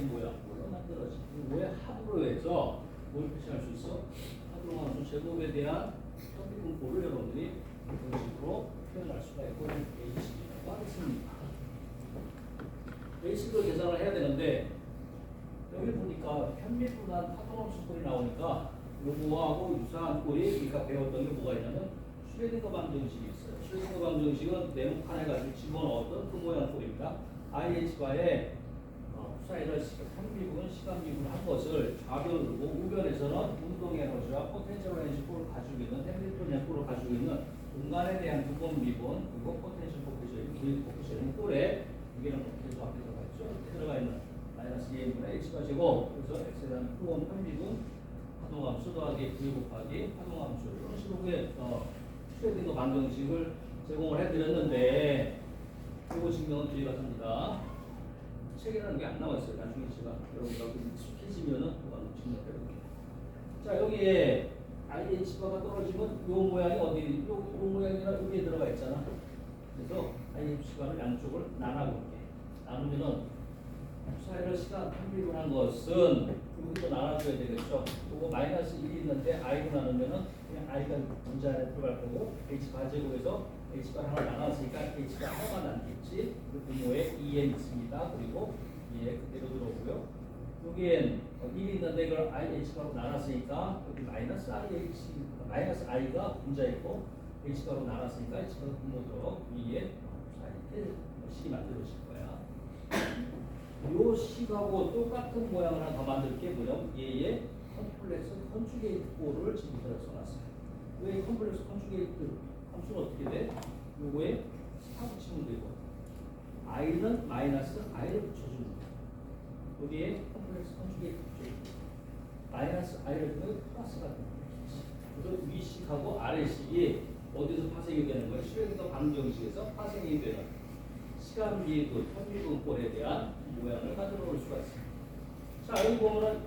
모양으로 만들어진 요거의 합으로 해서 뭘 표시할 수 있어? 합으로 함수 제곱에 대한 평균분포를 여러분들이 이런 식으로 표현할 수가 있고 H라고 하겠습니다. H로 계산을 해야 되는데 여기 보니까 편밀분한 파동함수 꼴이 나오니까 요거하고 유사한 꼴이 우리가 배웠던 게 뭐가 있냐면 슈레딩거 방정식이 있어요. 슈레딩거 방정식은 네모칸에 집어넣었던 그 모양 꼴입니다. IH바에 사이를 편미분, 시간미분 한 것을 좌변으로 우변에서는 운동 에너지와 포텐셜 에너지 꼴을 가지고 있는 해밀턴의 꼴을 가지고 있는 공간에 대한 부분 미분 그리고 포텐셜 코피셔널 꼴에 여기는 계속 앞에 들어가 있죠. 이렇게 들어가 있는 마이너스 2n분의 h가 제곱 그래서 x에 대한 후원 편미분 파동함수 더하기 v 곱하기 파동함수 이런 식으로 슈레딩거 방정식을 제공을 해드렸는데 이거 증명은 뒤에 같습니다. 책이라는 게 안 나와 있어요. 나중에 제가 여러분과 익숙해지면은 그거 증명해 볼게요. 자 여기에 IH바가 떨어지면 요 모양이 어디 요 모양이나 여기에 들어가 있잖아. 그래서 IH바를 양쪽을 나눠볼게. 나누면은 사이를 시간 편비분한 것은 여기도 나눠줘야 되겠죠. 요거 마이너스 1이 있는데 i로 나누면은 그냥 i가 문자 안에 들어갈 거고 h바 제곱에서 h가 하나 나눴으니까 h가 하나만 남겠지. 그 분모에 2n 있습니다. 그리고 예 그대로 들어오고요. 여기엔 1이 있는데 이걸 ih바로 나눴으니까 여기 마이너스 i가 문자 있고 h바로 나눴으니까 h가 분모로 위에 이렇게 식이 만들어질 거야. 요 식하고 똑같은 모양을 하나 더 만들 게 뭐냐면 얘의 컴플렉스 컨주게이트 꼴을 지금 써놨어요. 왜 컴플렉스 컨주게이트 함수는 어떻게 돼? 요거에 스타 붙이면 되고 i는 마이너스 i를 붙여주는 거야. 여기에 컴플렉스 컨주게이트 붙여주고 마이너스 i를 넣으면 플러스가 되는 거야. 그래서 위식하고 아래식이 어디서 파생이 되는 거예요? 슈레딩거 방정식에서 파생이 되는 시간미분, 편미분 꼴에 대한 모양을 가져올 수가 있습니다. 자, 여기 보면은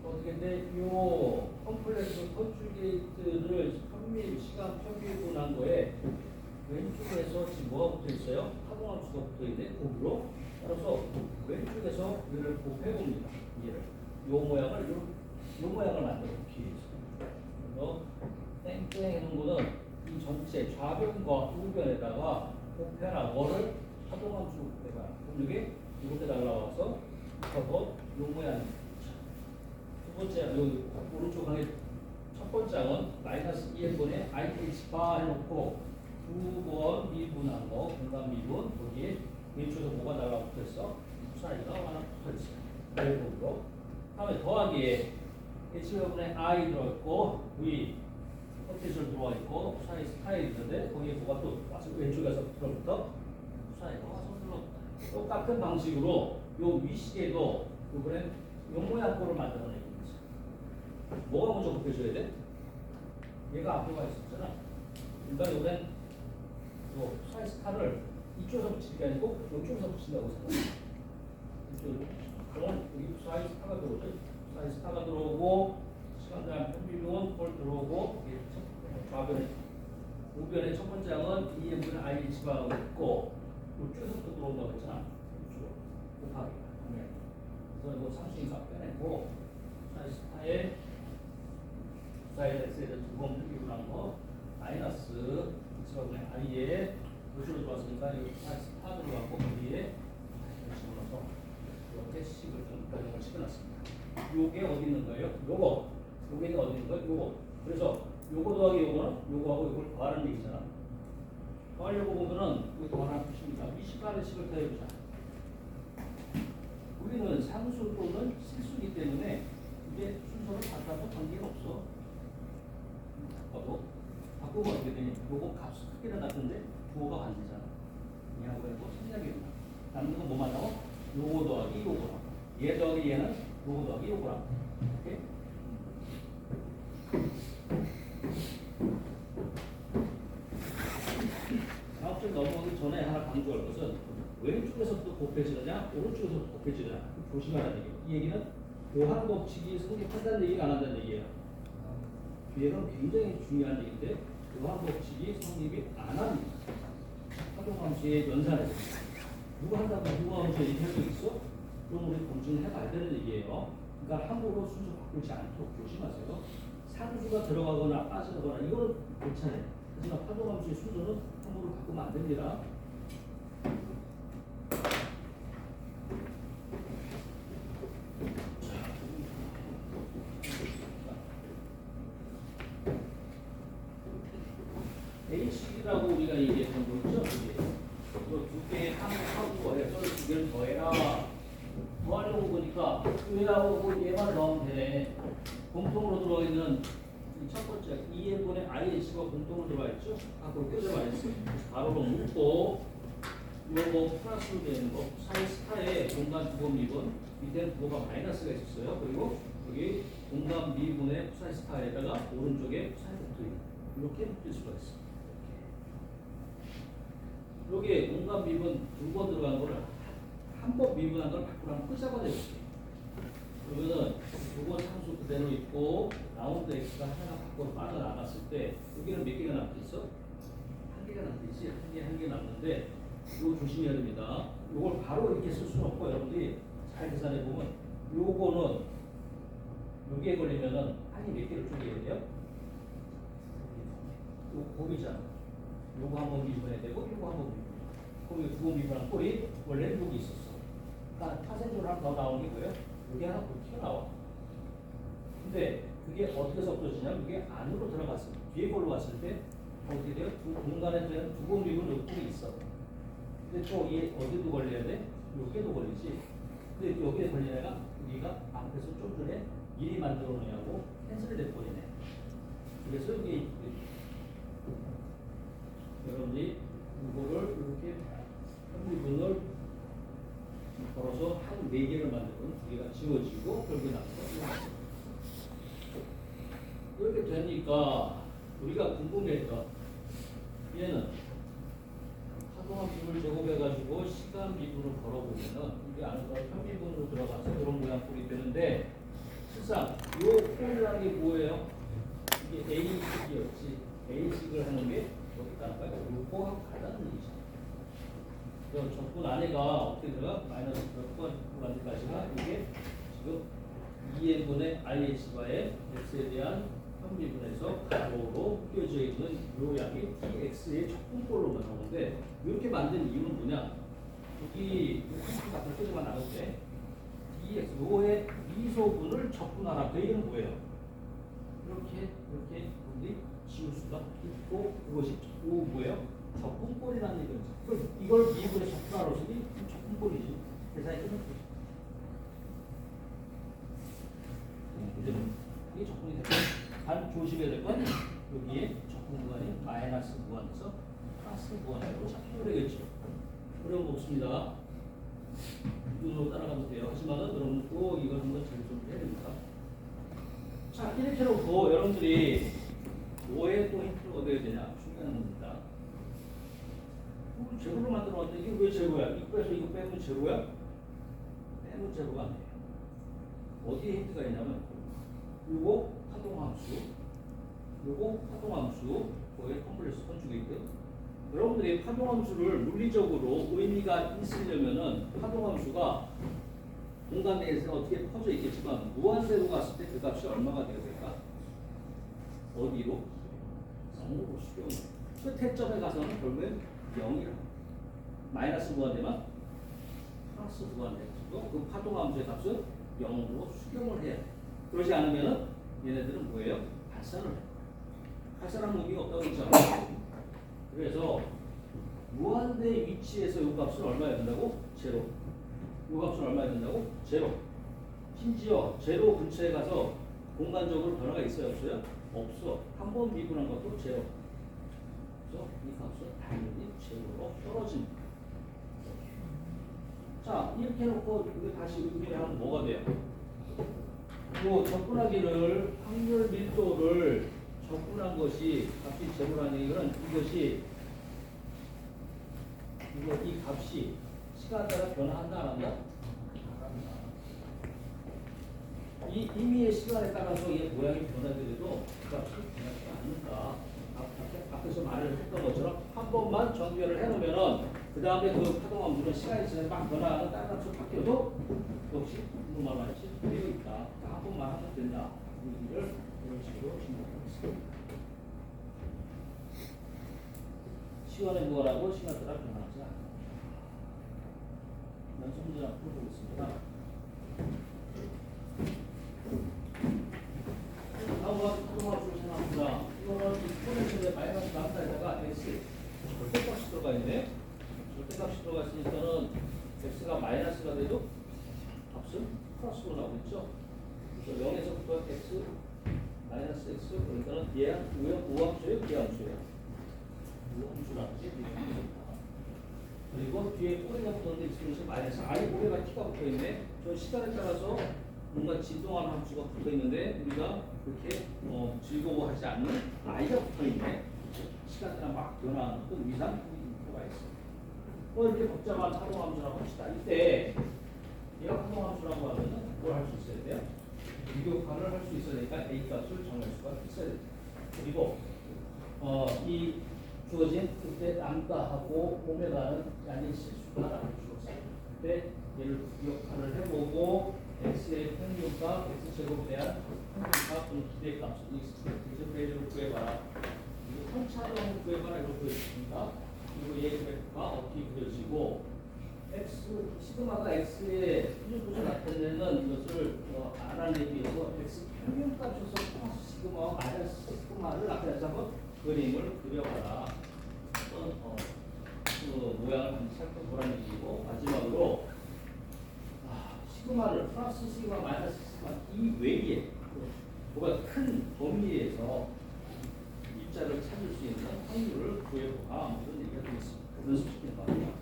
어떻게 돼? 요 컴플렉스 컨주게이트를 시간 편미분한 거에 왼쪽에서 지금 뭐가 붙어 있어요? 파동함수가 붙어 있는데 곱으로 따라서 왼쪽에서 얘를 곱해봅니다. 얘를 요 모양을 만들어 볼게요. 그래서 땡땡 해놓은 거는 이 전체 좌변과 우변에다가 곱해라 뭐를 파동함수 곱해봐. 그럼 이게 이곳에 날라와서 저거 요 모양입니다. 두 번째 여기 오른쪽 항에 첫 번째 항은 마이너스 2n분의 IH바 해놓고 두 번 미분한 거 공간 미분 거기에 왼쪽에서 뭐가 날라붙어있어? 사이가 하나 붙어있어요. 왼쪽으로 다음에 더하기에 H분의 I 들어있고 V 포텐셜 들어와 있고 사이 스타일 있는데 거기에 뭐가 또 와서 왼쪽에서 들어부터 사이가 와서 들어붙다. 똑같은 방식으로 요 위식에도 이번엔 요 모양 꼴을 만들어내는 거죠. 뭐가 먼저 곱해줘야 돼? 얘가 앞에 가 있었잖아. 그러니까 이번엔 요 사이 스타를 이쪽에서 붙일 게 아니고 이쪽에서 붙인다고 생각해. 이쪽으로. 그럼 여기 사이 스타가 들어오죠. 사이 스타가 들어오고 시간 대한 편비분 꼴 들어오고 좌변에 우변의 첫 번째 항은 2n분의 IH바가 있고 이쪽에서부터 들어온다고 했잖아. 이쪽 곱하기 그래서 이거 상수니까 빼내고 사이 스타에 사이드 x에 대한 두번 편비분한 거 마이너스 H분의 I에 요쪽으로 들어왔으니까 여기 스타 들어가고 거기에 집어넣어서 이렇게 식을 좀 변형을 시켜놨습니다. 요게 어디 있는 거예요? 요게 어디 있는 거예요? 요거. 그래서 요거 더하기 요거는 요거하고 요걸 더하는 얘기잖아. 더하려고 보면은 이거 더하는 뜻입니다. 위식과의 식을 더해보자. 우리는 상수 또는 실수이기 때문에 이게 순서를 바꿔도 관계가 없어. 바꾸면 어떻게 되니? 요거 값이 크게는 같은데 부호가 안 되잖아. 얘하고 해도 생략이 없나. 남는 건 뭐만 나와? 요거 더하기 요거랑. 얘 더하기 얘는 요거 더하기 요거랑. 오케이? 다음점 넘어가기 전에 하나 강조할 것은 왼쪽에서부터 곱해지느냐 오른쪽에서부터 곱해지느냐 조심하라는 얘기예요. 이 얘기는 교환 법칙이 성립한다는 얘기가 안 한다는 얘기예요. 뒤에는 굉장히 중요한 얘기인데 교환 법칙이 성립이 안 합니다. 파동함수의 연산에서 누가 한다고 누가 함수에 이렇게 할 수 있어? 그럼 우리 검증을 해봐야 되는 얘기예요. 그러니까 함부로 순서 바꾸지 않도록 조심하세요. 상수가 들어가거나 빠지거나 이거는 괜찮아요. 하지만 파동함수의 순서는 함부로 바꾸면 안 됩니다. H라고 우리가 얘기했던 거 있죠? 이거 두 개의 항하고 해서 두 개를 더해라. 더하려고 보니까 얘하고 얘만 넣으면 되네. 공통으로 들어가 있는 첫 번째 EN분의 IH가 공통으로 들어가 있죠? 앞으로 껴져가 있어요. 바로로 묶고 이거 뭐 플러스로 되는 거 사이 스타에 공간 두번 미분 밑에는 부호가 마이너스가 있었어요. 그리고 여기 공간 미분의 사이 스타에다가 오른쪽에 사이 벡터이 이렇게 묶일 수가 있어요. 여기에 공간 미분 두 번 들어간 거를 한 번 미분한 걸 밖으로 한번 끄잡아내볼게요. 그러면은 두 번 상수 그대로 있고 라운드 x가 하나 밖으로 빠져나갔을 때 여기는 몇 개가 남겠어? 한 개가 남겠지? 한 개 남는데 이거 조심해야 됩니다. 이걸 바로 이렇게 쓸 수는 없고 여러분들이 잘 계산해 보면 요거는 여기에 걸리면은 한이 몇 개를 쪼개야 돼요? 요 곱이잖아. 요거 한번 미분해야 되고 요거 한번 미분해. 그럼 이 두 번 미분한 꼴이 원래는 여기 있었어. 그러니까 파생적으로 하나 더 나오는 게 뭐예요? 여기 하나 더 튀어나와. 근데 그게 어디서 없어지냐면 이게 안으로 들어갔을 때 뒤에 걸로 갔을 때 어떻게 돼요? 두 공간에 대한 두 번 미분 요꼴이 있어. 근데 또 얘 어디도 걸려야 돼? 여기에도 걸리지. 근데 여기에 걸린 애가 여기가 앞에서 좀 전에 미리 만들어 놓냐고 캔슬을 내버리네. 그래서 이게 여러분이 이거를 이렇게 한미분을 걸어서 한 4개를 만들면 2개가 지워지고 결국에 나서 이렇게 되니까 우리가 궁금했던 얘는 파동함수를 제곱해가지고 시간 미분을 걸어보면은 이게 안에서 편미분으로 들어가서 이런 모양 꼴이 되는데 실상 이 꼴이라는 게 뭐예요? 이게 A식이었지. A식을 하는 게 여기다가 요거하고 같다는 얘기죠. 그럼 적분 안에가 어떻게 들어가? 마이너스 몇 번 만들까지가 이게 지금 2n분의 IH바의 x에 대한 편미분에서 가로로 껴져 있는 요 양이 dx의 적분꼴로 나오는데 이렇게 만든 이유는 뭐냐? 여기 요 앞으로 껴져만 나올 때 dx 요의 미소분을 적분하라. 그 얘기는 뭐예요? 이렇게 우리 지울 수가 있고 그것이 뭐예요? 적분꼴이라는 얘기죠. 이걸 미분의 적분하라고 쓰니 적분꼴이지. 계산이 끝났지. 이게 적분이 되고 단 조심해야 될 건 여기에 적분 구간이 마이너스 무한에서 플러스 무한으로 잡히면 되겠죠. 어려운 거 없습니다. 눈으로 따라가도 돼요. 하지만은 여러분 또 이걸 한번 잘 좀 해야 됩니다. 자, 이렇게 놓고 여러분들이 뭐에 또 힌트를 얻어야 되냐? 중요한 겁니다. 제로로 만들어 왔는데 이게 왜 제로야? 이거에서 이거 빼면 제로야? 빼면 제로가 아니에요. 어디에 힌트가 있냐면 요거 파동함수, 요거 파동함수, 거기에 컴플렉스 건축이 있거든. 여러분들이 파동함수를 물리적으로 의미가 있으려면은 파동함수가 공간 내에서 어떻게 퍼져 있겠지만 무한대로 갔을 때 그 값이 얼마가 되어야 될까? 어디로? 0으로 수렴. 끝에 점에 가서는 결국엔 0이라. 마이너스 무한대만 플러스 무한대가지고 그 파동함수의 값은 0으로 수렴을 해야 돼. 그러지 않으면은 얘네들은 뭐예요? 발산을 해. 발산한 무기가 없다고 했잖아. 그래서 무한대 위치에서 이 값은 얼마야 된다고? 제로. 이 값은 얼마야 된다고? 제로. 심지어 제로 근처에 가서 공간적으로 변화가 있어요? 없어요? 없어. 한 번 미분한 것도 제로. 그래서 이 값은 당연히 제로로 떨어집니다. 자, 이렇게 해놓고 이거 다시 의미하면 뭐가 돼요? 뭐 접근하기를 확률 밀도를 접근한 것이 값이 제로라는 얘기는 이것이 이 값이 시간 따라 변화한다 안 한다? 이 임의의 시간에 따라서 이 모양이 변하더라도 그 값이 변하지 않는다. 앞에서 말을 했던 것처럼 한 번만 정렬을 해놓으면은 그 다음에 그 파동함수는 시간이 지나서 막 변화하는 다른 값으로 바뀌어도 없이 궁금한 말이 되어 있다. 한 번만 하면 된다. 이 얘기를 이런 식으로 진행하겠습니다. 시간에 뭐라고 시간 따라 변하지 않는다. 연습 문제 한번 풀어보겠습니다. 다음과 토마토를 생각합니다. 이거는 포텐셜의 마이너스 람다에다가 x 절대값이 들어가 있네. 절대값이 들어가 있으니까는 x가 마이너스가 돼도 값은 플러스로 나오고 있죠. 그래서 0에서부터 x 마이너스 x 그러니까는 얘 우함수예요, 비함수예요. 우함수라는 게 비함수입니다. 그리고 뒤에 꼬리가 붙었는데 있으면서 마이너스 i 꼬리가 t가 붙어 있네. 저 시간에 따라서 뭔가 진동하는 함수가 붙어 있는데 우리가 그렇게 즐거워하지 않는 i가 붙어 있네. 시간에 따라 막 변화하는 그 위상 표가 있어. 이렇게 복잡한 타동함수라고 합시다. 이때 얘가 타동함수라고 하면 뭘 할 수 있어야 돼요? 비교판을 할 수 있어야 되니까 a 값을 정할 수가 있어야 돼요. 그리고 이 주어진 그때 람다하고 오메가는 양의 실수다라고 주었어요. 그때 얘를 비교판을 해보고 x의 평균값, x제곱에 대한 평균값 또는 기대값, 이 배열을 구해봐라. 그리고 편차를 구해봐라 이렇게 보여줬습니다. 그리고 얘의 그래프가 어떻게 그려지고 x 시그마가 x의 표준값을 나타내는 이것을 알아내기 위해서 x 평균값에서 플러스 시그마와 마이너스 시그마를 나타내서 한번 그림을 그려봐라. 그 모양을 한번 살펴보라는 얘기고 마지막으로 시그마를 플러스 시그마 마이너스 시그마 이 외에 뭐가 큰 범위에서 입자를 찾을 수 있는 확률을 구해보라 이런 얘기가 되겠습니다. 연습시키는 방법입니다.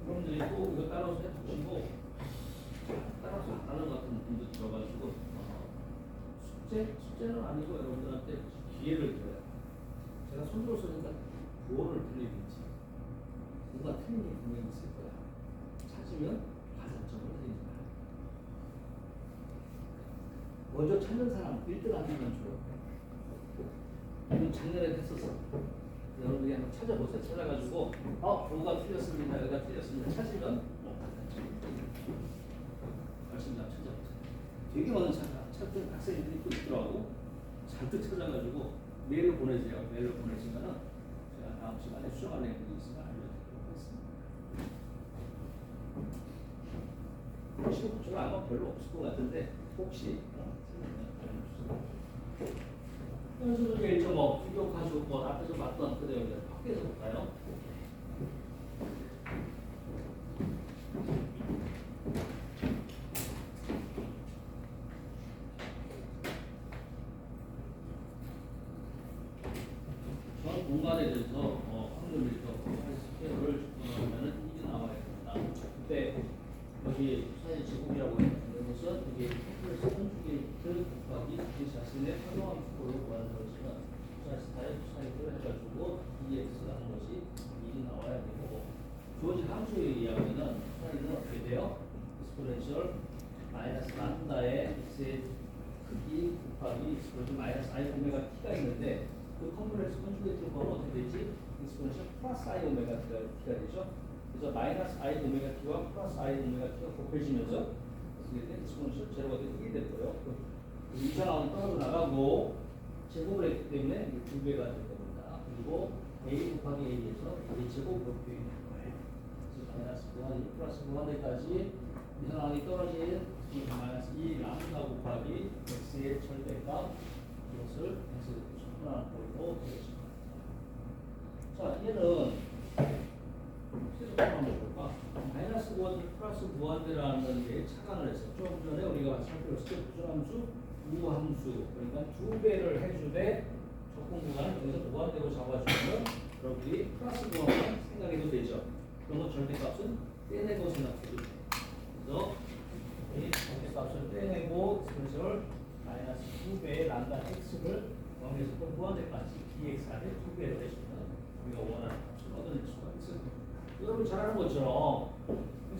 여러분들이 또 이거 따라서 해보시고 따라서 안 하는 것 같은 분도 들어가지고 숙제는 아니고 여러분들한테 기회를 드려요. 제가 손으로 쓰니까 뭐를 들리는지 뭔가 틀린 게 분명히 있을 거야. 찾으면 가산점을 드립니다. 먼저 찾는 사람 1등한테만 줘요. 이건 작년에 했었어. 여러분들이 한번 찾아보세요. 찾아가지고 뭐가 틀렸습니다. 여기가 틀렸습니다. 찾으면 말씀드리면 찾아보세요. 되게 많은 찾던 학생들이 또 있더라고. 잔뜩 찾아가지고 메일을 보내세요. 메일을 보내시면은 제가 다음 시간에 수정할 내용이 있으면 알려드리도록 하겠습니다. 지금 저는 아마 별로 없을 것 같은데 혹시 연습을 1.5 비교가지고 뭐 앞에서 봤던 그대로 밖에서 볼까요? 전 공간에 대해서 확률 밀도 스케일을 하면은 이게 나와야 됩니다. 그때 여기 사진 제곱이라고 했는데 이것은 여기 선주게이트 곱하기 이 자신의 활용한 축구로 구하는 것이면 사이즈를 해가지고 EX라는 것이 미리 나와야 되고 주어진 함수에 의하면은 사이즈는 어떻게 돼요? 익스포넨셜 마이너스 람다의 x의 크기 곱하기 익스포넨셜 마이너스 i 오메가 t가 있는데 그 컴플렉스 컨주게이트 번호 어떻게 되지? 익스포넨셜 플러스 i 오메가 t가 되죠. 그래서 마이너스 i 오메가 t와 플러스 i 오메가 t가 곱해지면서 어떻게 돼? 익스포넨셜 제로가 되게 되고요. 이상하면 떨어져 나가고 제곱을 했기 때문에 2배가 될 겁니다. 그리고 a 곱하기 a에서 a 제곱 이렇게 되는 거예요. 그래서 마이너스 무한이 플러스 무한대까지 이상하게 떨어진 마이너스 2 람다 곱하기 x의 절대값 이것을 x의 천분한 꼴로 되겠습니다. 자, 얘는 최소 한번 볼까? 마이너스 무한대 플러스 무한대라는 게 착안을 했어요. 조금 전에 우리가 살펴봤을 때 부정함수 우함수 그러니까 2배를 해주되 적분 구간을 여기서 무한대로 잡아주면 여러분들이 플러스 무한대 생각해도 되죠. 그러면 절대값은 떼내고 생각해도 돼요. 그래서 이 절대값을 떼내고 스페셜 마이너스 2배의 람다 x를 여기서부터 무한대까지 dx 안에 2배를 해주면 우리가 원하는 값을 얻어낼 수가 있어요. 여러분 잘 아는 것처럼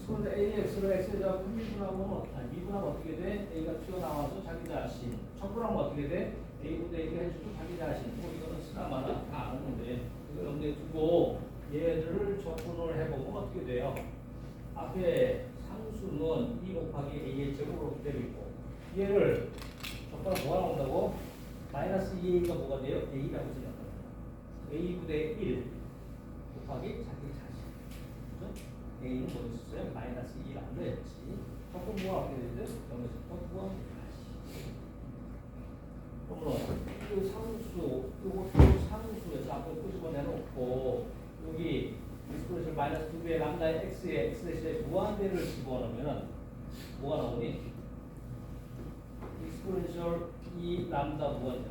그런데 AX를 X에다 미분하면 미분하면 어떻게 돼? A가 튀어나와서 자기 자신 척분하면 어떻게 돼? A분의 A가 해주고 자기 자신 뭐 이거는 쓰나마나 다 아는데 이걸 염두에 두고 얘를 적분을 해보면 어떻게 돼요? 앞에 상수는 2 곱하기 A의 제곱으로 그대로 있고 얘를 적분하면 뭐가 나온다고? 마이너스 2A가 뭐가 돼요? A라고 생각합니다. A분의 1 곱하기 자기 자신 그죠? A는 뭐 있었어요? 마이너스 2라고 했지. 적분 뭐가 어떻게 되죠? 여기서부터 구하면 그러면 그 상수, 이것도 상수에서 앞으로 끄집어내놓고 여기 익스포넨셜 마이너스 2배의 람다의 x에 x 대신에 무한대를 집어넣으면 뭐가 나오니? 익스포넨셜 2 람다 무한대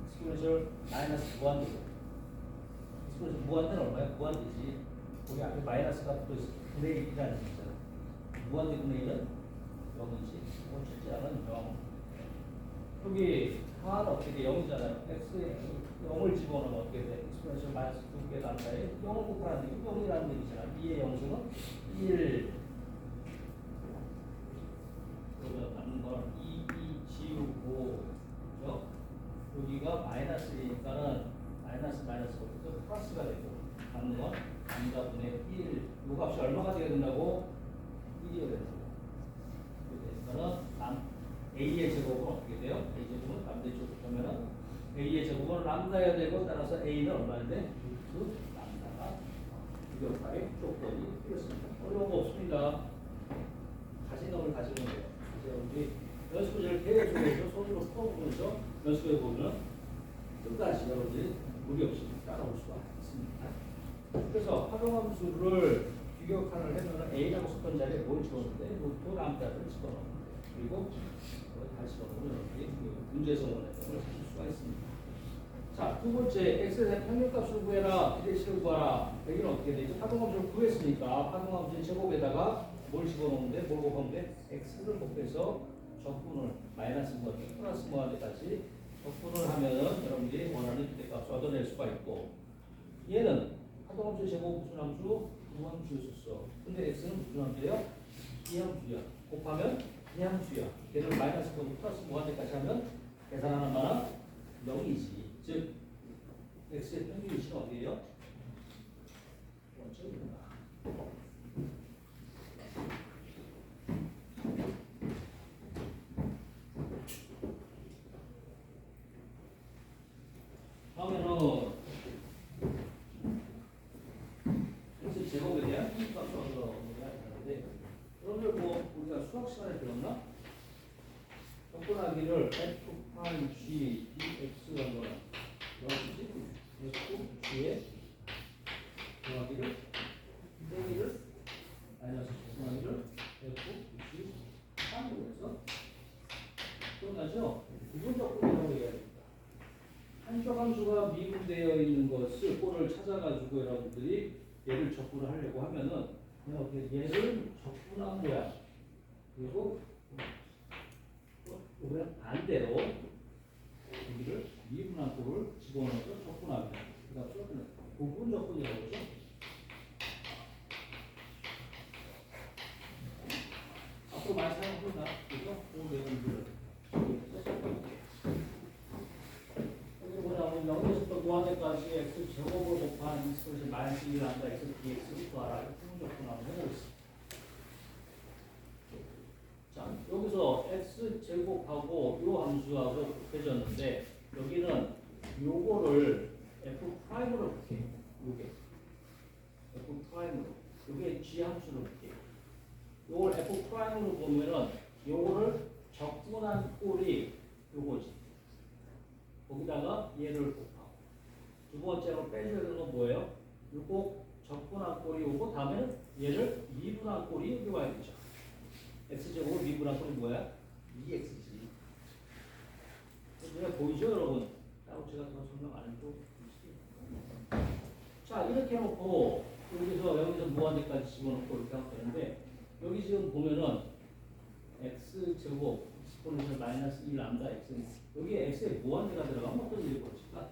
익스포넨셜 마이너스 무한대 익스포넨셜 무한대는 얼마야? 무한대지. 거기 앞에 마이너스가 또 분의 1이라는 뜻이잖아. 무한대 분의 1은 0이지. 이건 실제로는 0. 여기 하나는 어떻게 돼? 0이잖아요. x에 0을 집어넣으면 어떻게 돼? 익스포넨셜 마이너스 2개 람다에 0을 곱하는 얘기 0이라는 얘기잖아. 2의 영수는 1. 그러면 남는 건 2 지우고 그죠? 여기가 마이너스니까는 마이너스 거기서 플러스가 되고 남는 건 남자분의 1. 이 값이 얼마가 되어야 된다고? 1이어야 된다고. 그러니까는 A의 제곱은 어떻게 돼요? A 제곱은 반대쪽으로 보면은 A의 제곱은 람다여야 되고 따라서 A는 얼마인데? 루트 람다가 유격하게 조건이 되었습니다. 어려운 거 없습니다. 자신감을 가지면 돼요. 이제 우리 연습을 계속해서 손으로 풀어보면서 연습해 보면 끝까지 여러분들이 무리 없이 따라올 수가 있습니다. 그래서 활용함수를 규격화를 해놓으면 A라고 썼던 자리에 뭘 집어넣는데 루트 람다를 집어넣는 거예요. 그리고 다시 집어넣으면 여러분들이 문제성을 찾을 수가 있습니다. 자, 두 번째 x의 평균값을 구해라, 비례식을 구하라. 여기는 어떻게 되죠? 파동함수를 구했으니까 파동함수의 제곱에다가 뭘 집어넣는데 뭘 곱하면 돼? x를 곱해서 적분을 마이너스 무한대, 플러스 무한대까지 적분을 하면은 여러분들이 원하는 비례값을 얻어낼 수가 있고 얘는 파동함수의 제곱 무슨 함수? 무함수였었어. 근데 x는 무슨 함수예요? 이함수야. 곱하면 이함수야. 걔를 마이너스 플러스 무한대까지 하면 계산하는 바는 0이지. 즉 x의 평균이식 어디예요? 원점입니다. 다음에는 x 제곱에 대한 값을 얻어내야 하는데 여러분들 뭐 우리가 수학 시간에 배웠나? 접근하기를 f 파이 g dx라는 거는 뭐지? f g에 더하기를 빼기를 마이너스 접근하기를 f g 3으로 해서 기억나죠? 부분 접근이라고 해야 됩니다. 한쪽 함수가 미분되어 있는 것을 꼴을 찾아가지고 여러분들이 얘를 접근을 하려고 하면은 그냥 어떻게 얘를 접근한 거야. 그리고 그냥 반대로 여기를 미분한 꼴을 집어넣어서 접근합니다. 그래서 부분 접근이라고 하죠. 앞으로 많이 사용합니다. 그래서 그 내용들을 여기 보자면 0에서부터 무한대까지 x 제곱을 곱한 익스프레션 마이너스 1을 한다. x dx 구하라. 부분 접근 한번 해보겠습니다. 자, 여기서 x 제곱하고 요 함수하고 곱해졌는데 여기는 요거를 f 프라임으로 볼게요. 요게 f 프라임으로 요게 g 함수로 볼게요. 요걸 f 프라임으로 보면은 요거를 적분한 꼴이 요거지. 거기다가 얘를 곱하고 두 번째로 빼줘야 되는 건 뭐예요? 요거 적분한 꼴이 요거 다음에는 얘를 미분한 꼴이 여기 와야 되죠. x제곱을 미분한 꼴이 뭐야? 2x지. 눈에 보이죠 여러분? 따로 제가 더 설명 안 해도 자 이렇게 해놓고 여기서 무한대까지 집어넣고 이렇게 하면 되는데 여기 지금 보면은 x제곱 익스포넨셜 마이너스 1 람다 x 여기에 x에 무한대가 들어가면 어떤 일이 벌어질까?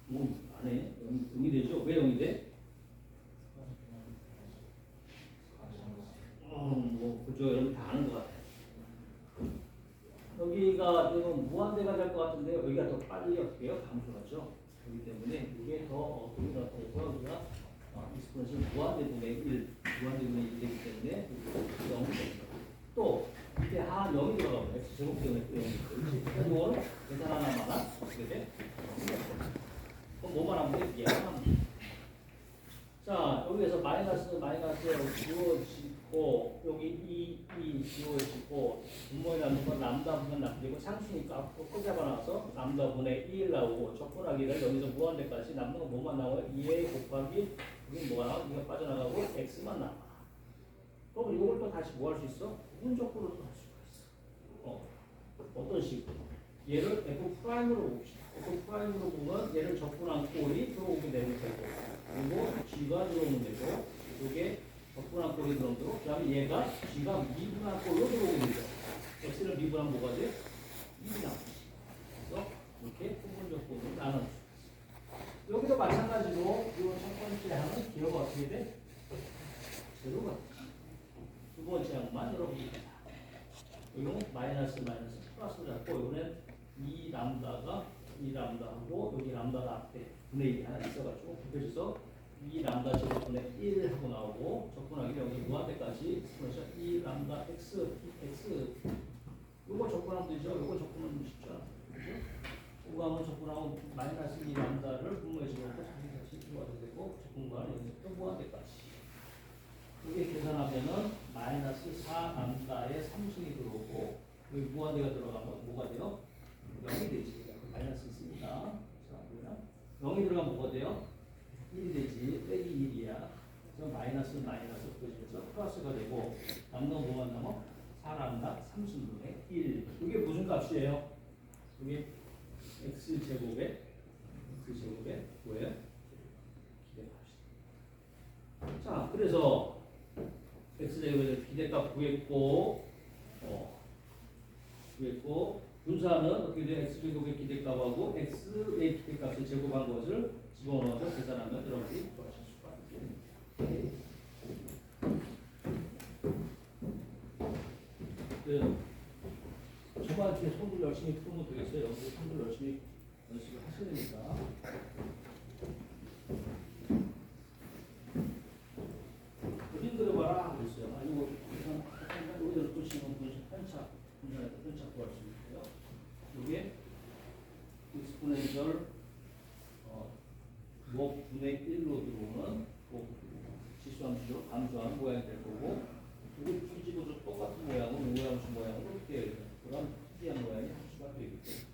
뭐 안에 0이 되죠? 왜 0이 돼? 뭐 그죠? 여러분 다 아는 것 같아요. 여기가 지금 무한대가 될 것 같은데 여기가 더 빨리 어떻게 해요? 감소하죠. 그렇기 때문에 이게 더 어떻게 나타내서 우리가 익스포넨셜 무한대분의 1, 무한대분의 1이 되기 때문에 0이 됩니다. 또 이때 한 0이 들어가면 x 제곱 때문에 또 0이 되지. 그래서 이거는 계산 하나마다 어떻게 돼? 그럼 뭐만 하면 돼? 얘만 하면 돼. 자, 여기에서 마이너스 지워지고 여기 2 지워지고 분모에 남는 건 람다 분면 남기고 상수니까 앞으로 또 잡아놔서 람다 분의 1 나오고 적분하기를 여기서 무한대까지 남는 건 뭐만 나와요? 2에 곱하기 여기 뭐가 나와? 이거 빠져나가고 x만 나와. 그럼 이걸 또 다시 뭐 할 수 있어? 부분적으로 또 할 수가 있어. 어떤 식으로? 얘를 F'으로 봅시다. F'으로 보면 얘를 적분한 꼴이 들어오게 되는 되고 그리고 G가 들어오면 되고 이게 적분한 꼴이 들어오면 되고 그 다음에 얘가 G가 미분한 꼴로 들어오게 되죠. X를 미분한 뭐가 돼? 2이 나오지. 그래서 이렇게 부분적 꼴로 나눠 수 있어. 여기도 마찬가지로 이 첫 번째 항은 기호가 어떻게 돼? 제로가 되지. 두 번째 항만 여러분이 이거는 마이너스 플러스 잡고 이거는 2 람다하고 여기 람다가 앞에 분의 1이 하나 있어가지고 곱해져서 2 람다 제곱분의 1 하고 나오고 적분하기 여기 무한대까지 그래서 2 람다 x 요거 적분하면 되죠. 요거 적분하면 쉽죠. 요거 하면 적분하고 마이너스 2 람다를 분모에 집어넣고 자기 집어넣어도 되고 적분과는 여기서 또 무한대까지 이게 계산하면은 마이너스 4 람다에 3승이 들어오고 여기 무한대가 들어가면 뭐가 돼요? 0이 되지. 마이너스 있습니다. 자, 0이 들어가면 뭐가 돼요? 1이 되지. 빼기 1이야. 그래서 마이너스 그래서 플러스가 되고 남는 건 뭐만 남아? 4람다 3승분의 1. 이게 무슨 값이에요? 이게 x제곱에 뭐예요? 기대값이다. 자, 그래서 x제곱에 기대값 구했고 분사는 어떻게 돼? x제곱의 기대값하고 x의 기대값을 제곱한 것을 집어넣어서 계산하면 여러분들이 구하실 수가 있습니다. 저만 이렇게 손을 열심히 풀면 되겠어요. 여러분들 손을 열심히 연습을 하셔야 됩니다. 힘들어봐라 그랬어요. 아니고 여기서 또 지금 편차 구할 수 있고요. 이게 익스포넨셜 분의 1로 들어오는 지수함수로 감소하는 모양이 될 거고 이게 뒤집어서 똑같은 모양으로 우함수 모양으로 되어 있는 그런 특이한 모양의 함수가 되겠죠.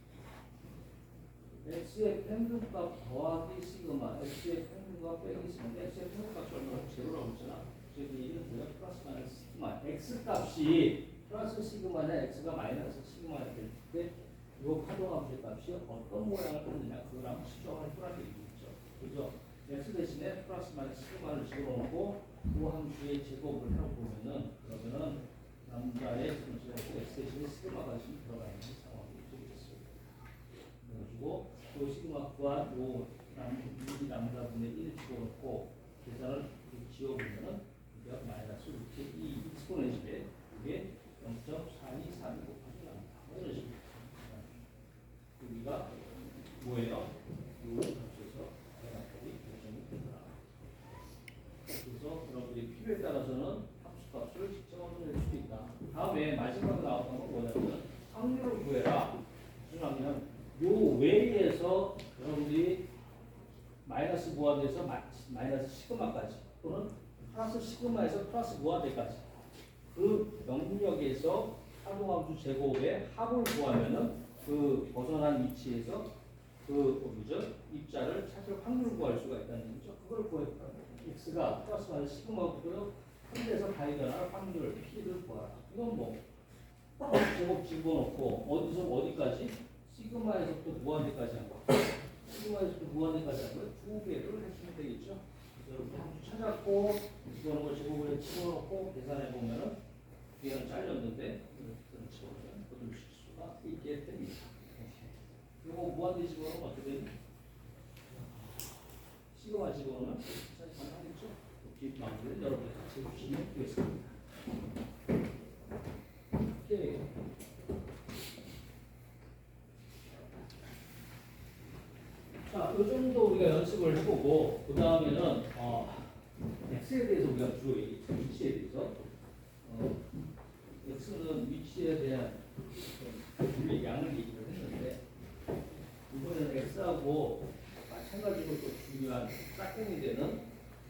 x의 평균값 더하기 시그마 x의 평균값 빼기 시그마 x의 평균값이 얼마나 제로라고 했잖아. 저기 이는 뭐야? 플러스 마이너스 시그마 x 값이 플러스 시그마냐 x가 마이너스 시그마냐 될 때 이 파동함수의 값이 어떤 모양을 갖느냐 그걸 한번 시정할 거라는 얘기죠. 그죠? x 대신에 플러스 마이너스 시그마를 집어넣고 그 함수의 제곱을 해보면은 그러면은 남자의 분수하고 x 대신에 시그마가 지금 들어가 있는 상황이 되겠어요. 그래가지고 그 시그마 구한 요 남자분의 1을 집어넣고 계산을 지워보면은 이게 마이너스 이렇게 이 익스포넨셜에 이게 0.4232 곱하기 납니다. 이런 식으로 여기가 뭐예요? 요 값에서 대각각이 결정이 되더라. 그래서 여러분들이 필요에 따라서는 함수값을 직접 얻어낼 수도 있다. 다음에 마지막으로 나왔던 건 뭐냐면 확률을 구해라. 무슨 말이냐면 요 외에서 여러분들이 마이너스 무한대에서 마이너스 시그마까지 또는 플러스 시그마에서 플러스 무한대까지 그 영역에서 파동함수 제곱의 합을 구하면은 그 벗어난 위치에서 그 입자를 찾을 확률을 구할 수가 있다는 얘기죠. 그걸 구했다. x가 플러스 마이너스 시그마부터 한 대에서 발견할 확률 p를 구하라. 이건 뭐 제곱 집어넣고 어디서 어디까지 시그마에서부터 무한대까지 한 거. 시그마에서부터 무한대까지 한 거 두 개를 해주면 되겠죠. 여러분 함수 찾았고 이거는 걸 제곱을 집어넣고 계산해 보면은 뒤에는 잘렸는데 그런 집어넣으면 거둘 수가 있게 됩니다. 이거 무한대 집어넣으면 어떻게 되니? 시그마 집어넣으면 가능하겠죠. 뒷마무리는 여러분들 같이 해주시면 되겠습니다. 그 정도 우리가 연습을 해보고 그 다음에는 x에 대해서 우리가 주로 얘기했죠. 위치에 대해서. x는 위치에 대한 우리 양을 얘기를 했는데 이번에는 x하고 마찬가지로 또 중요한 짝꿍이 되는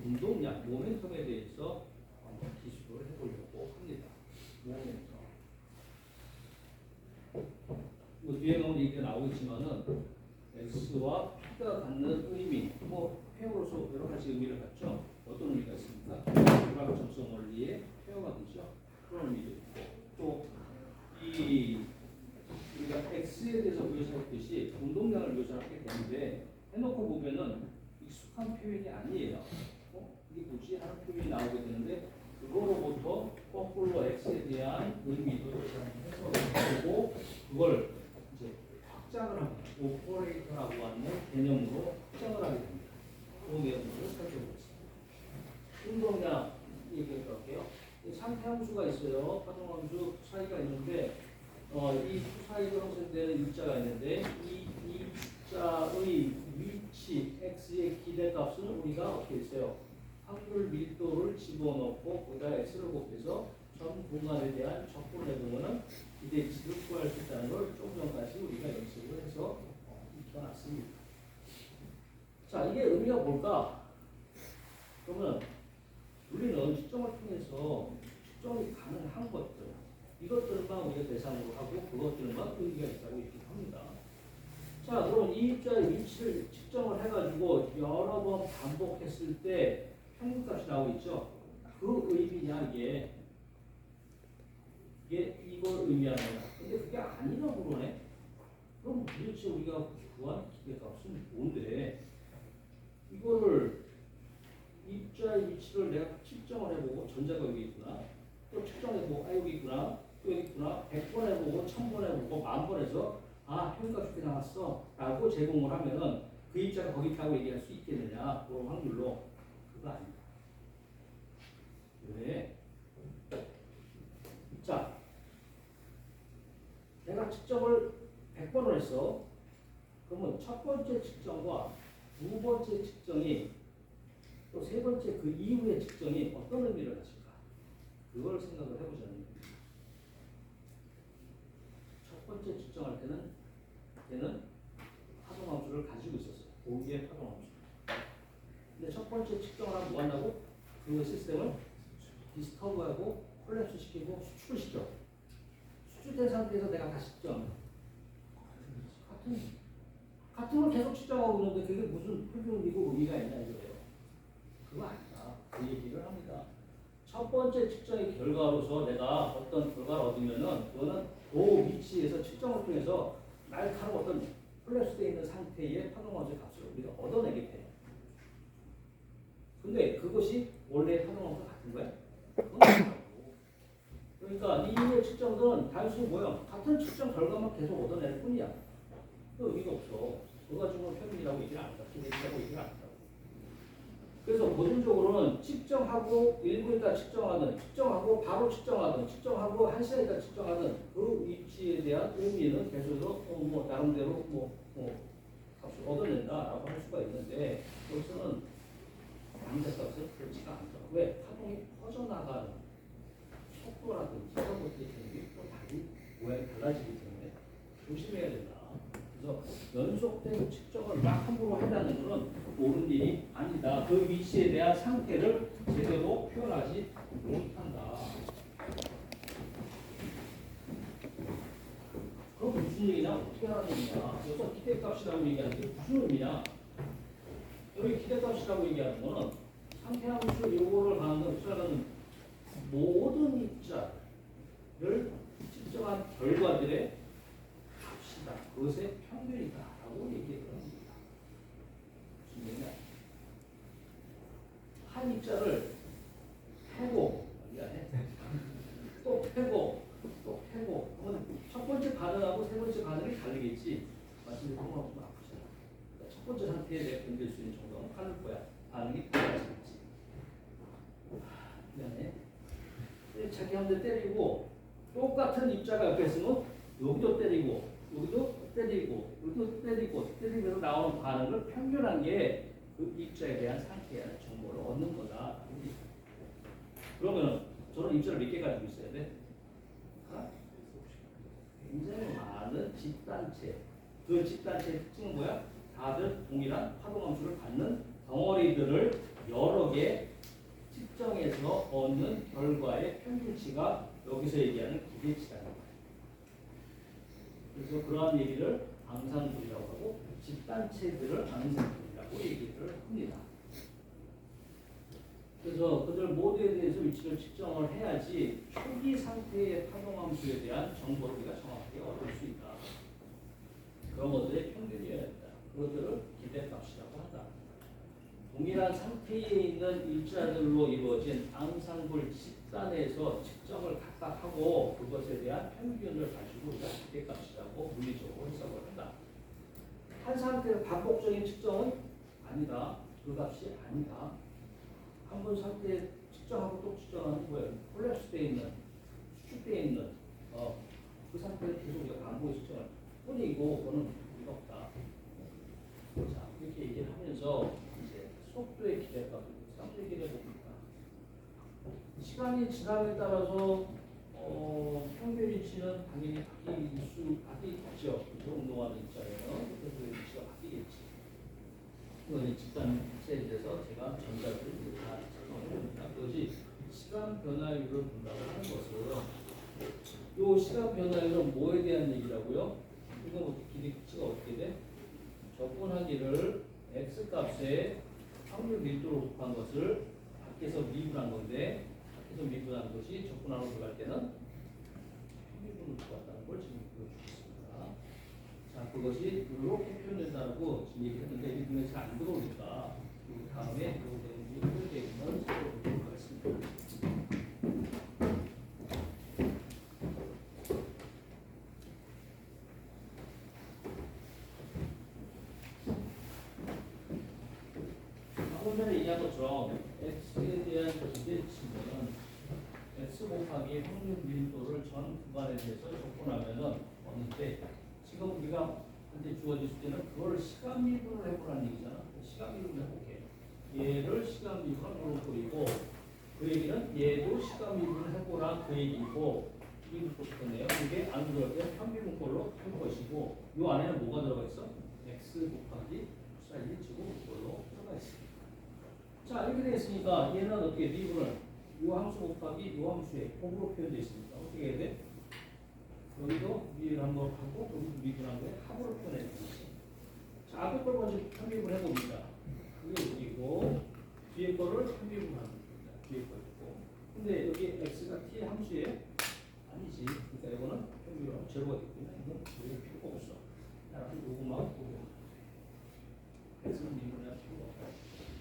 운동량, 모멘텀에 대해서 한번 기술을 해보려고 합니다. 모멘텀. 뭐 뒤에 가면 얘기가 나오겠지만은 x와 p가 갖는 의미, 뭐 페어로서 여러 가지 의미를 갖죠. 어떤 의미가 있습니까? 유학 점성 원리의 페어가 되죠. 그런 의미도 있고 또 이 우리가 x에 대해서 묘사했듯이 운동량을 묘사하게 되는데 해놓고 보면은 익숙한 표현이 아니에요. 이게 뭐지 하는 표현이 나오게 되는데 그거로부터 거꾸로 x에 대한 의미도 해석하고 그걸 이제 확장을 합니다. 오퍼레이터라고 하는 개념으로 확장을 하게 됩니다. 그 내용을 살펴보겠습니다. 운동량 얘기해 볼게요. 상태 함수가 있어요. 파동 함수 사이가 있는데 이 사이로 형성되는 일자가 있는데 이 일자의 위치 x의 기대값은 우리가 어떻게 했어요? 확률 밀도를 집어넣고 거기다 x를 곱해서 전 공간에 대한 적분해보면은 기대치를 구할 수 있다는 걸 좀 전까지 우리가 연습을 해서 익혀놨습니다. 자, 이게 의미가 뭘까? 그러면 우리는 측정을 통해서 측정이 가능한 것들, 이것들만 우리가 대상으로 하고 그것들만 의미가 있다고 얘기합니다. 자, 그럼 이 입자의 위치를 측정을 해가지고 여러 번 반복했을 때 평균값이 나오고 있죠. 그 의미냐 이게 이걸 의미하는 거야. 근데 그게 아니라고 그러네. 그럼 도대체 우리가 구한 기대값은 뭔데? 이거를 입자의 위치를 내가 측정을 해보고 전자가 여기 있구나. 또 측정해보고 여기 있구나. 또 여기 있구나. 100번 해보고 1000번 해보고 10,000번 해서 평균값이 이렇게 나왔어 라고 제공을 하면은 그 입자가 거기 있다고 얘기할 수 있겠느냐. 그런 확률로. 그거 아니다. 왜? 자, 내가 측정을 100번을 했어. 그러면 첫 번째 측정과 두 번째 측정이 또 세 번째 그 이후의 측정이 어떤 의미를 가질까? 그걸 생각을 해보자는 겁니다. 첫 번째 측정할 때는 얘는 파동함수를 가지고 있었어요. 고기의 파동함수. 근데 첫 번째 측정을 하면 뭐 한다고? 그 시스템을 디스터브하고 콜랩스 시키고 수출을 시켜. 수출된 상태에서 내가 다시 측정. 같은 걸 계속 측정하고 있는데 그게 무슨 표준이고 의미가 있냐 이거예요. 그거 아니다. 그 얘기를 합니다. 첫 번째 측정의 결과로서 내가 어떤 결과를 얻으면은 그거는 그 위치에서 측정을 통해서 날카로운 어떤 플래시되어 있는 상태의 파동함수의 값을 우리가 얻어내게 돼. 근데 그것이 원래 파동함수 같은 거야? 그건 아니라고. 그러니까 이후의 측정들은 단순히 뭐야? 같은 측정 결과만 계속 얻어낼 뿐이야. 그 의미가 없어. 그거 가지고 평균이라고 얘기를 안 한다. 기대치라고 얘기를 안 한다고. 그래서 고전적으로는 측정하고 1분 있다 측정하든, 측정하고 바로 측정하든, 측정하고 1시간 있다 측정하든 그 위치에 대한 의미는 계속해서 나름대로 값을 얻어낸다라고 할 수가 있는데 여기서는 양자값은 그렇지가 않죠. 왜? 파동이 퍼져나가는 속도라든지 이런 것들이 또 다른 모양이 달라지기 때문에 조심해야 된다. 그래서 연속된 측정을 막 함부로 한다는 것은 옳은 일이 아니다. 그 위치에 대한 상태를 제대로 표현하지 못한다. 그럼 무슨 얘기냐? 어떻게 하는 얘기냐? 여기서 기대값이라고 얘기하는 게 무슨 의미냐? 여기 기대값이라고 얘기하는 거는 상태함수 요거를 하는 모든 입자를 측정한 결과들의 값이다. 그것의 평균이다라고 얘기를 합니다. 무슨 얘기냐? 한 입자를 패고 또 패고 또 패고 그러면 첫 번째 반응하고 세 번째 반응이 다르겠지. 마치 통화하고 아프잖아. 그러니까 첫 번째 상태에 내가 견딜 수 있는 정도는 다를 거야. 반응이 달라지겠지. 미안해. 자기 한 대 때리고 똑같은 입자가 옆에 있으면 여기도 때리고 여기도 때리고 여기도 때리고 때리면서 나오는 반응을 평균한 게 그 입자에 대한 상태에 대한 정보를 얻는 거다. 그러면 저는 입자를 몇 개 가지고 있어야 돼? 굉장히 많은 집단체. 그 집단체의 특징은 뭐야? 다들 동일한 파동함수를 받는 덩어리들을 여러 개 측정해서 얻는 결과의 평균치가 여기서 얘기하는 기대치라는 거예요. 그래서 그러한 얘기를 앙상블이라고 하고 집단체들을 앙상블이라고 얘기를 합니다. 그래서 그들 모두에 대해서 위치를 측정을 해야지 초기 상태의 파동함수에 대한 정보를 우리가 정확하게 얻을 수 있다. 그런 것들의 평균이어야 한다. 그것들을 기대값이라고 한다. 동일한 상태에 있는 일자들로 이루어진 앙상블 집단에서 측정을 각각 하고 그것에 대한 평균을 가지고 우리가 기대값이라고 물리적으로 해석을 한다. 한 상태의 반복적인 측정은 아니다. 그 값이 아니다. 한 번 상태 측정하고 또 측정하는 거예요. 콜랩스되어 있는, 수축되어 있는 그 상태를 계속 우리가 반복해 측정을 뿐이고 그거는 의미가 없다. 자, 이렇게 얘기를 하면서 이제 속도의 기대값을 얘기를 해봅니다. 시간이 지남에 따라서 평균위치는 당연히 바뀌겠죠. 운동하는 입장에는 그래서 위치가 바뀌겠지. 이건 집단체에 대해서 제가 전자들을 다 설명을 해봅니다. 그것이 시간 변화율을 본다고 하는 것은 이 시간 변화율은 뭐에 대한 얘기라고요? 이거 기대치가 어떻게 돼? 접근하기를 x 값에 확률 밀도로 곱한 것을 밖에서 미분한 건데 밖에서 미분한 것이 접근하러 들어갈 때는 평균으로 들어갔다는 걸 지금 보여주겠습니다. 자, 그것이 이렇게 표현된다고 지금 얘기했는데 이 눈에 잘 안 들어오니까 그 다음에 이 표현되는 살펴보도록 하겠습니다. 방금 전에 얘기한 것처럼 x에 대한 기대치는 x 곱하기 확률 밀도를 전 구간에 대해서 접근하면은 얻는데 지금 우리가 한테 주어질 때는 그걸 시간 미분을 해보라는 얘기잖아. 시간 미분을 해볼게. 얘를 시간 미분을 놓고 그 얘기는 얘도 시간 미분을 해보라 그 얘기고 이게 또 좋네요. 이게 안 들어갈 때 평균꼴로 할 것이고 이 안에는 뭐가 들어가 있어? x 곱하기 사인 제곱꼴로 들어가 있습니다. 자, 이렇게 되어 있으니까 얘는 어떻게 미분을 이 함수 곱하기 이 함수에 곱으로 표현되어 있습니다. 어떻게 해야 돼? 여기도 미분 한번 하고 여기도 미분한 거에 합으로 표현해 주겠지. 자, 앞에 걸 먼저 편미분 해봅니다. 그게 여기고 뒤에 거를 편미분 하는 겁니다. 뒤에 거 있고. 근데 여기 x가 t의 함수에 아니지. 그러니까 이거는 편미분 제로가 됐구나. 이건 우리가 필요가 없어. 따라서 요것만 보고 x는 미분할 필요가 없다.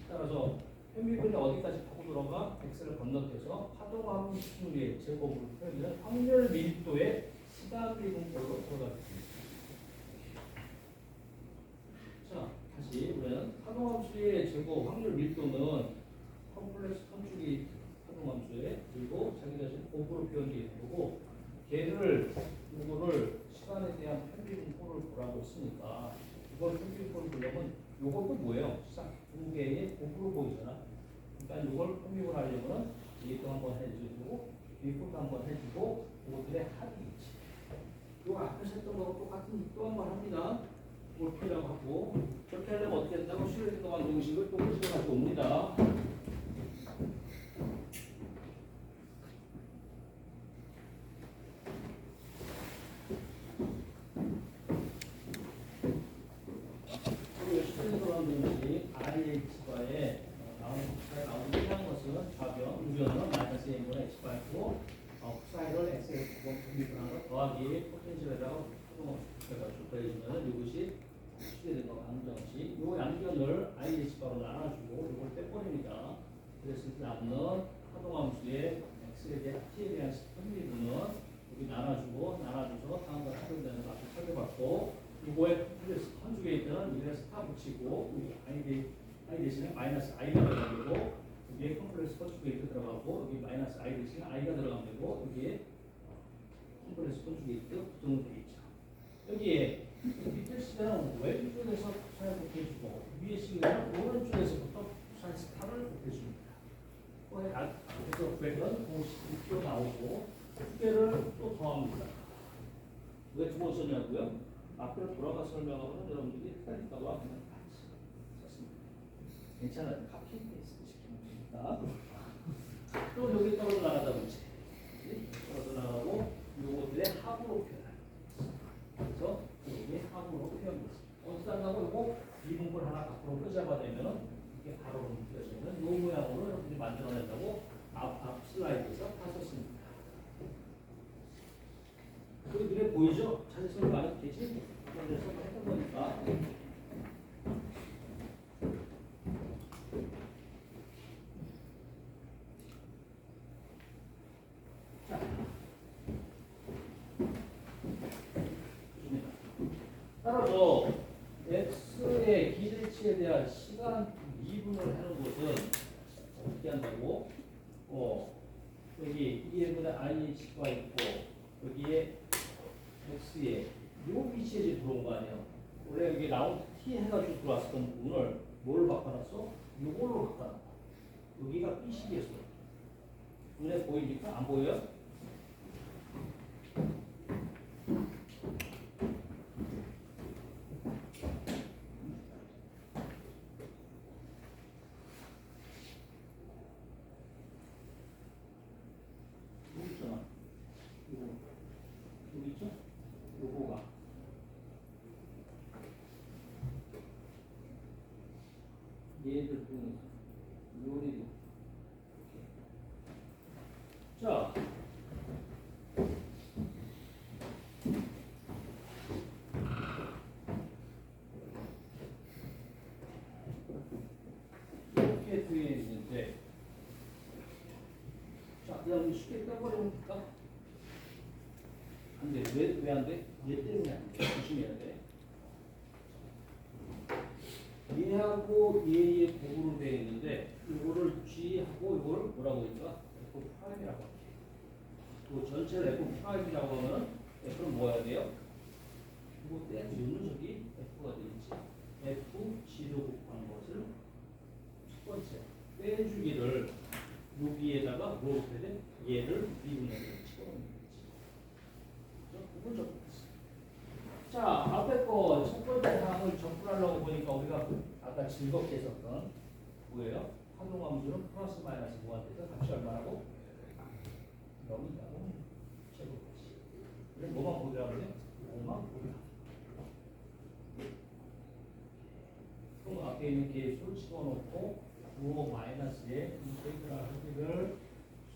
따라서 편미분이 어디까지 파고 들어가? x를 건너뛰어서 파동함수의 제곱으로 표현되는 확률 밀도의 시간 미분꼴로 들어가겠습니다. 자, 다시 우리는 파동함수의 제곱 확률 밀도는 컴플렉스 컨축이 파동함수에 그리고 자기 자신 곱으로 표현되어 있는 거고 걔를 이거를 시간에 대한 편비분꼴을 보라고 했으니까 이걸 편비분꼴을 보려면 이것도 뭐예요? 두 개의 곱으로 보이잖아. 그러니까 이걸 편비분 하려면 얘도 한번 해주고 뒤도 한번 해주고 이것들의 합이겠지. 이 앞에서 했던 거하고 똑같은 또 한 번 합니다. 골피라고 하고 저렇게 하려면 어떻게 한다고 슈레딩거 방정식을 또 가지고 옵니다. 슈레딩거 방정식 IH바에 나오는 필요한 것은 좌변, 우변은 마이너스 M분의 H바이고 사이를 X에 분리분한 거 더하기 포텐셜에다가 해가지고 더해주면 이것이 슈레딩거 방정식. 요 양변을 IH바로 나눠주고 이걸 빼버립니다. 그랬을 때 남는 파동함수의 x에 대한 t에 대한 편미분은 여기 나눠주고 나눠줘서 다음과 사용되는 값을 찾아봤고 이거에 한쪽에 있는 여기에 스타 붙이고 여기 i 대신에 마이너스 i가 들어가면 되고 여기에 컴플렉스 컨주게이트 들어가고 여기 마이너스 i 대신에 i가 들어가면 되고 여기에 컴플렉스 컨주게이트 부정을 되어 있죠. 여기에 밑에 시계는 왼쪽에서 사인 곱해주고 위에 시계는 오른쪽에서부터 사인 스타를 곱해줍니다. 그래서 그래서 공식이 튀어나오고 두 개를 또 더합니다. 왜 두 번 썼냐고요? 앞으로 돌아가 설명하면 여러분들이 헷갈릴까 봐 그냥 같이 썼습니다. 괜찮아요. 카피 페이스트 시키면 됩니다. 또 여기 떨어져 나가다 보지. 떨어져 나가고 요것들의 합으로 표현합니다. 그래서 이게 합으로 표현됩니다. 어디다 가고 요거 비문글 하나 밖으로 끄잡아내면은 이게 바로 느껴지는 요 모양으로 여러분들이 만들어낸다고 앞 슬라이드에서 하셨습니다. 그 눈에 보이죠? 자세 소리 많이 되지? 그래서 했던 거니까. 자, 따라서 x의 기대치에 대한 시간 미분을 하는 것은 어떻게 한다고? 여기 2분의 ih가 있고 여기에 x에 요 위치에 이제 들어온 거 아니야. 원래 여기 라운드 t 해가지고 들어왔었던 부분을 뭘 바꿔놨어? 요걸로 바꿔놨다. 여기가 b식이었어. 눈에 보이니까 안 보여요? 여기 있잖아. 여기 있죠? 요거가 얘들 중에서 요리도 자 이렇게 되어 있는데 자 그다음에 쉽게 떠버리면 될까? 안 돼. 왜 안 돼? 얘 때문에 안 돼. 조심해야 돼. 얘하고 얘의 곱으로 되어 있는데 이거를 G하고 이거를 뭐라고 할까? F 프라임이라고 할게. 그 전체를 F 프라임이라고 하면 F는 뭐 해야 돼요? 이거 떼주는 저기 F가 되겠지. F G로 곱한 것을 첫 번째 빼주기를 여기에다가 뭐 해야 돼? 얘를 미분해서 집어넣는 거지. 그건 좀 자, 앞에 거 첫 번째 사항을 접근하려고 보니까 우리가 아까 즐겁게 했었던 뭐예요? 합동함수는 플러스 마이너스 무한대에서 값이 얼마라고? 0이라고 제곱하지. 그래 뭐만 보더라고 그래? 5만 보더라. 그럼 앞에 있는 개수를 집어넣고 5 마이너스에 인테그랄 하기를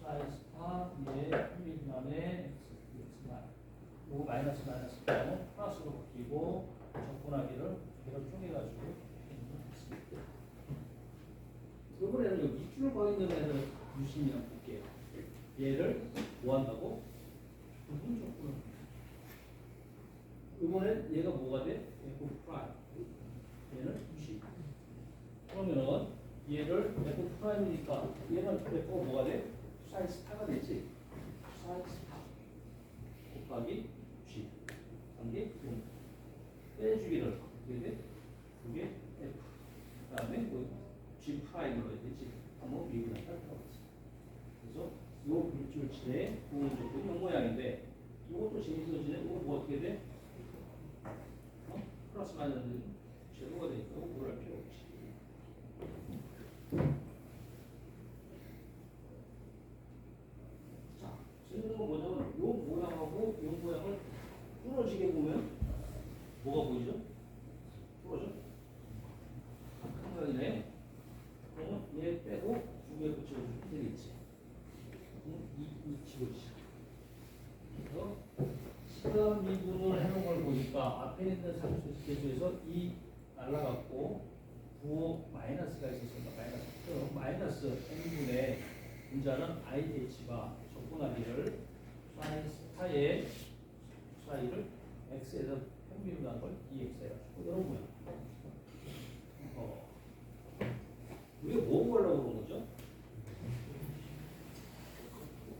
사이스타 의 한미분함의 x만 5 마이너스 마이너스 되면 플러스로 바뀌고 적분하기를 이걸 쪼개가지고 이번에는 여기 밑줄 거 있는 애를 유심이랑 볼게요. 얘를 뭐 한다고? 부분 적분을 이번엔 얘가 뭐가 돼? F 프라임 얘는 유심 그러면은 얘를 F 프라임이니까 얘는 F가 뭐가 돼? 사인 스타가 되지 사인 스타 곱하기 G 관계 빼주기를 어떻게 돼? 그게 F 그 다음에 뭐 G 프라임으로 해야 되지 한번 미분할 걸 그래서 요 밑줄치의 부분적으로 이 모양인데 이것도 재밌어지네. 이거 뭐 어떻게 돼? 플러스 마이너스 제로가 되니까 뭘 할 필요 없지. 자, 재밌는 건 뭐냐면 요 모양하고 요 모양을 부러지게 보면 뭐가 보이죠? 부러져? 한 모양이네. 그러면 얘 빼고 두 개 붙여주면 되겠지. 이 집어주자. 그래서 시간 미분을 해놓은 걸 보니까 앞에 있는 상수 계수에서 2 날라갔고 9 마이너스가 있었으니까 마이너스 n분의 분자는 ih가 적분하기를 사인 스타의 사이를 x에서 평균한 걸 dx 해가지고 이런 거야. 우리가 뭐 보려고 그런 거죠?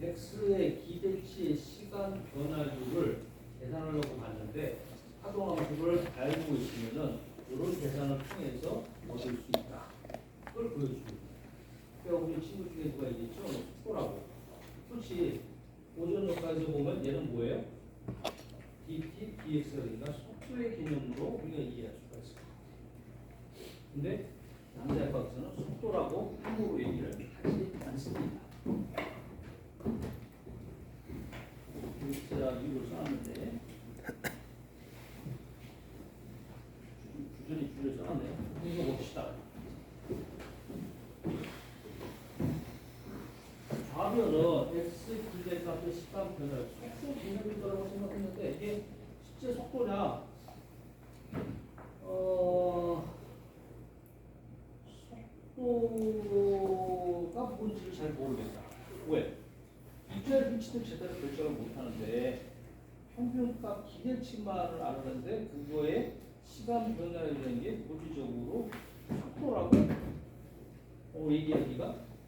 x의 기대치의 시간 변화율을 계산하려고 봤는데 파동 함수를 알고 있으면은 이런 계산을 통해서 얻을 수 있다. 그걸 보여줍니다. 그러니까 우리 친구 중에 누가 얘기했죠? 속도라고. 그렇지. 오전 역학에서 보면 얘는 뭐예요? dt, dx가 되니까 속도의 개념으로 우리가 이해할 수가 있어요. 근데 양자역학에서는 속도라고 함부로 얘기를 하지 않습니다. 제가 이걸 써놨는데 주전이 줄을 써놨네요. 이거 봅시다. 좌변은 x 기대값의 시간 변화를 속도 개념일 거라고 생각했는데 이게 실제 속도냐? 속도가 뭔지를 잘 모르겠다. 왜? 이주의 위치도 제대로 결정을 못하는데 평균값 기대치만을 아는데 그거에 시간 변화라는 게 물리적으로 속도라고 얘기하기가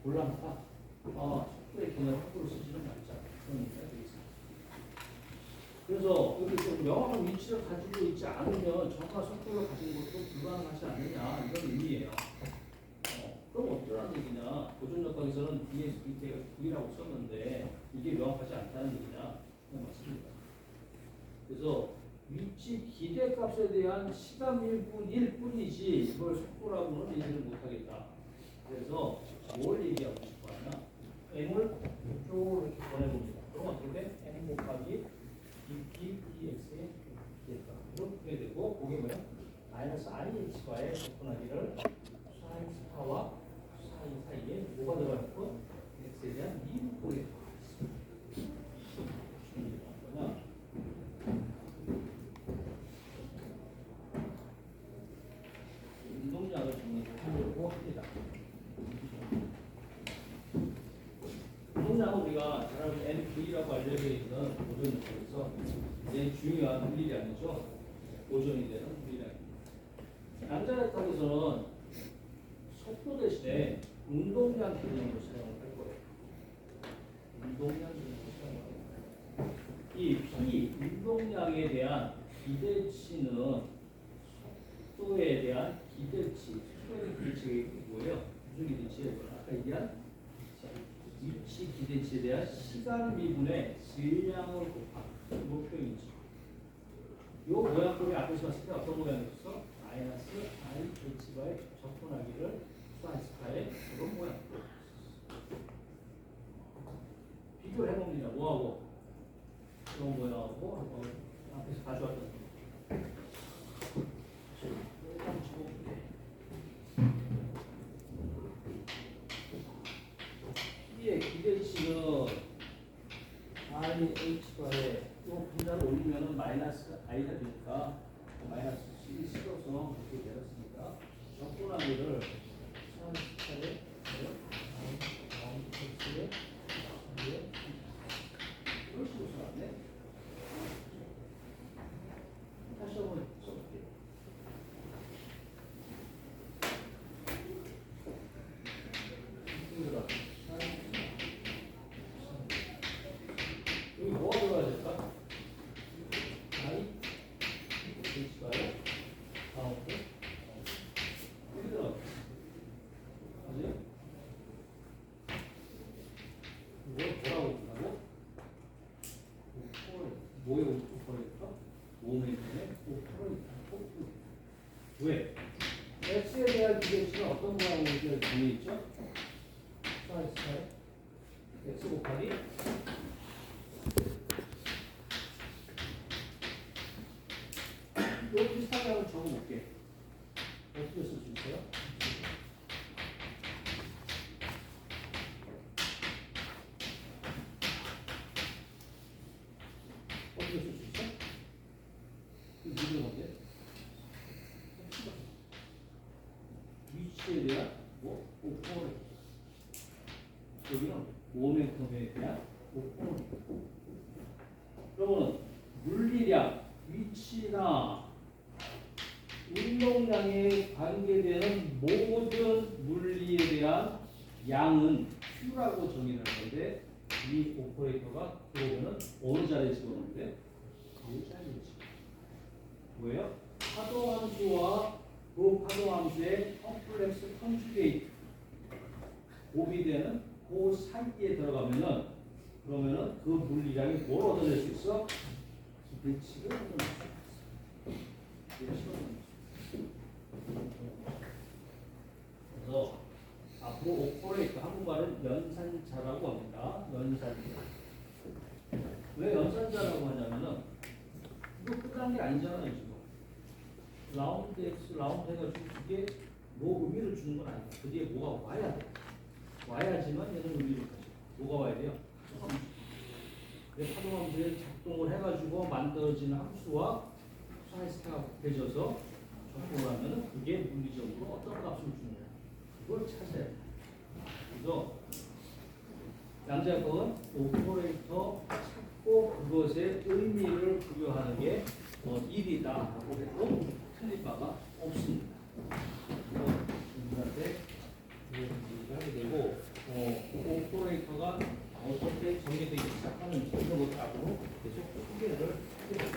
곤란하다. 속도의 개념을 함부로 쓰지는 말자. 그런 얘기가 되겠습니다. 그래서 여기 좀 명확한 위치를 가지고 있지 않으면 정확한 속도를 가지는 것도 불가능하지 않느냐 이런 의미예요. 그럼 어쩌라는 얘기냐? 보존역학에서는 dx, dt가 9이라고 썼는데 이게 명확하지 않다는 얘기냐? 맞습니다. 그래서 위치 기대값에 대한 시간일 뿐이지 이걸 속도라고는 얘기를 못하겠다. 그래서 뭘 얘기하고 싶어 하냐? m을 이쪽으로 이렇게 보내봅니다. 그럼 어떻게 돼? m 곱하기 dt, dx의 기대값. 이렇게 되고 그게 뭐야? 마이너스 ih과의 접근하기를 사인 스타와 사인 사이에 뭐가 들어가 있고 x에 대한 미분꼴이 들어가 있습니다. 뭐냐? 운동량을 정리하려고 합니다. 운동량은 우리가 잘 알고 NV라고 알려져 있는 보존역학에서 제일 중요한 물리량이죠. 보존이 되는 물리량입니다. 양자역학에서는 속도 대신에 운동량 개념으로 사용을 할 거예요. 운동량 개념으로 사용을 할 거예요. 이 P 운동량에 대한 기대치는 속도에 대한 기대치, 속도의 기대치가 뭐예요? 무슨 기대치예요? 아까 얘기한 위치 기대치에 대한 시간 미분의 질량을 곱한 목표인지. 이 모양꼴이 앞에서 봤을 때 어떤 모양이었어? 마이너스 I h과의 접근하기를 수한스파의 그런 모양. 비교를 해봅니다. 뭐하고? 그런 모양하고 한번 앞에서 가져왔던 거. 일단 집어볼게. P의 기대치는 IH과의 이 분자를 올리면 마이너스 I가 되니까 마이너스 C 실어서 이렇게 되었으니까 접근하기를 수한스파의 X의 이런 식으로 써놨네. 다시 한번 써볼게요. 여기 뭐가 들어가야 될까? I, H가요? 다음으로 여기 들어가요. 맞아요? 이거 뭐라고 했다고? 뭐에 5%일까? 5m에 5%일까? 왜? X에 대한 기대치는 어떤 모양으로 정리했죠? 사이즈에 X 곱하기 이 비슷하게 한번 적어볼게. 어떻게 쓸 수 있어요? 어떻게 쓸 수 있어? 그 무슨 건데? 위치에 대한 뭐? 5%. 여기는 모멘텀에 대한 5%. 그러면 물리량, 위치나 운동량에 관계되는 모든 물리에 대한 양은 Q라고 정의를 하는데 이 오퍼레이터가 들어오면 어느 자리에 집어넣는데? 이 자리에 집어넣는다. 뭐예요? 파동함수와 그 파동함수의 컴플렉스 컨주게이트 곱이되는 그 사이에 들어가면은 그러면은 그 물리량이 뭘 얻어낼 수 있어? 기대치를 얻어낼 수 있어. 기대치를 얻어낼 수 있어. 그래서 앞으로 오퍼레이터 한국말은 연산자라고 합니다. 연산자. 왜 연산자라고 하냐면은 이거 끝난 게 아니잖아요 지금. 라운드 X 라운드 해가지고 이게 뭐 의미를 주는 건 아니야. 그 뒤에 뭐가 와야 돼. 와야지만 얘는 의미를 가져. 뭐가 와야 돼요? 파동함수에 작동을 해가지고 만들어지는 함수와 사이스타가 곱해져서 적용을 하면은 그게 물리적으로 어떤 값을 주느냐. 그걸 찾아야 돼. 그래서 양자역학은 오퍼레이터 찾고 그것의 의미를 부여하는 게 일이다라고 해도 틀린 바가 없습니다. 여러분들한테 이해를 하게 되고 오퍼레이터가 어떻게 전개되기 시작하는지 이런 것들 앞으로 계속 소개를 해드립니다.